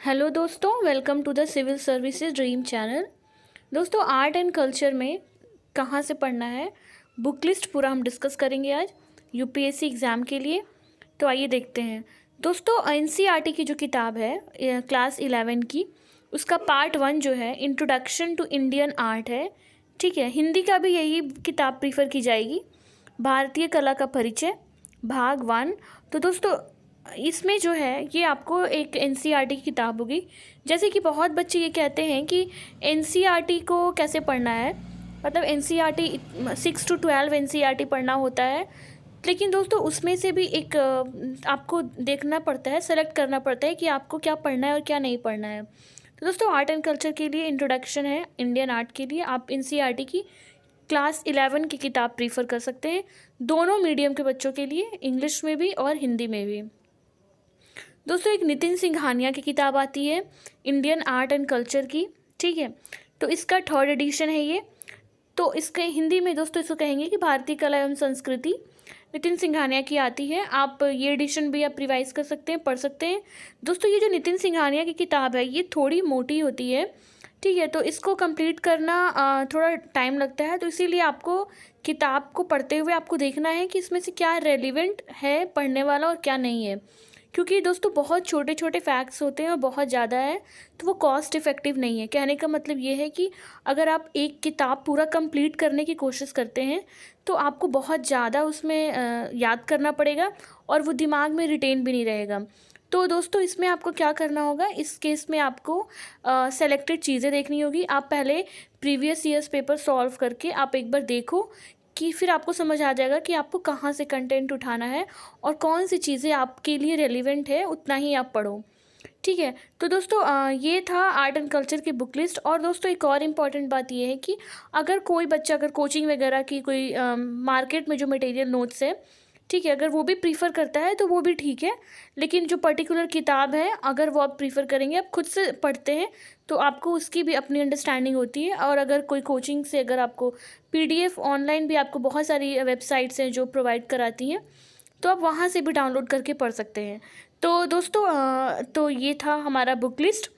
Hello दोस्तों, welcome to the civil services dream channel. दोस्तों, art and culture में कहाँ से पढ़ना है, बुक लिस्ट पूरा हम डिस्कस करेंगे आज यूपीएससी एग्ज़ाम के लिए। तो आइए देखते हैं। दोस्तों, एनसीईआरटी की जो किताब है क्लास 11 की, उसका पार्ट 1 जो है इंट्रोडक्शन टू इंडियन आर्ट है। ठीक है, हिंदी का भी यही किताब प्रीफर की जाएगी, भारतीय कला का परिचय भाग 1। तो दोस्तों, इसमें जो है ये आपको एक एनसीईआरटी की किताब होगी। जैसे कि बहुत बच्चे ये कहते हैं कि एनसीईआरटी को कैसे पढ़ना है, मतलब एनसीईआरटी 6 to 12 एनसीईआरटी पढ़ना होता है। लेकिन दोस्तों, उसमें से भी एक आपको देखना पड़ता है, सेलेक्ट करना पड़ता है कि आपको क्या पढ़ना है और क्या नहीं पढ़ना है। तो दोस्तों, आर्ट एंड कल्चर के लिए इंट्रोडक्शन है इंडियन आर्ट के लिए, आप एनसीईआरटी की क्लास 11 की किताब प्रीफर कर सकते हैं, दोनों मीडियम के बच्चों के लिए, इंग्लिश में भी और हिंदी में भी। दोस्तों, एक नितिन सिंघानिया की किताब आती है इंडियन आर्ट एंड कल्चर की। ठीक है, तो इसका 3rd एडिशन है ये। तो इसके हिंदी में दोस्तों इसको कहेंगे कि भारतीय कला एवं संस्कृति, नितिन सिंघानिया की आती है। आप ये एडिशन भी आप रिवाइज कर सकते हैं, पढ़ सकते हैं। दोस्तों, ये जो नितिन सिंघानिया की किताब है ये थोड़ी मोटी होती है। ठीक है, तो इसको कंप्लीट करना थोड़ा टाइम लगता है। तो इसीलिए आपको किताब को पढ़ते हुए आपको देखना है कि इसमें से क्या रेलिवेंट है पढ़ने वाला और क्या नहीं है। क्योंकि दोस्तों, बहुत छोटे छोटे फैक्ट्स होते हैं और बहुत ज़्यादा है, तो वो कॉस्ट इफ़ेक्टिव नहीं है। कहने का मतलब ये है कि अगर आप एक किताब पूरा कंप्लीट करने की कोशिश करते हैं तो आपको बहुत ज़्यादा उसमें याद करना पड़ेगा और वो दिमाग में रिटेन भी नहीं रहेगा। तो दोस्तों, इसमें आपको क्या करना होगा, इस केस में आपको सेलेक्टेड चीज़ें देखनी होगी। आप पहले प्रीवियस ईयर्स पेपर सॉल्व करके आप एक बार देखो कि फिर आपको समझ आ जाएगा कि आपको कहाँ से कंटेंट उठाना है और कौन सी चीज़ें आपके लिए रेलिवेंट है, उतना ही आप पढ़ो। ठीक है, तो दोस्तों ये था आर्ट एंड कल्चर की बुक लिस्ट। और दोस्तों, एक और इम्पॉर्टेंट बात ये है कि अगर कोई बच्चा अगर कोचिंग वगैरह की कोई मार्केट में जो मटेरियल नोट्स है, ठीक है, अगर वो भी प्रीफर करता है तो वो भी ठीक है। लेकिन जो पर्टिकुलर किताब है अगर वो आप प्रीफर करेंगे, आप खुद से पढ़ते हैं, तो आपको उसकी भी अपनी अंडरस्टैंडिंग होती है। और अगर कोई कोचिंग से अगर आपको पीडीएफ ऑनलाइन भी आपको बहुत सारी वेबसाइट्स हैं जो प्रोवाइड कराती हैं, तो आप वहाँ से भी डाउनलोड करके पढ़ सकते हैं। तो दोस्तों तो ये था हमारा बुक लिस्ट।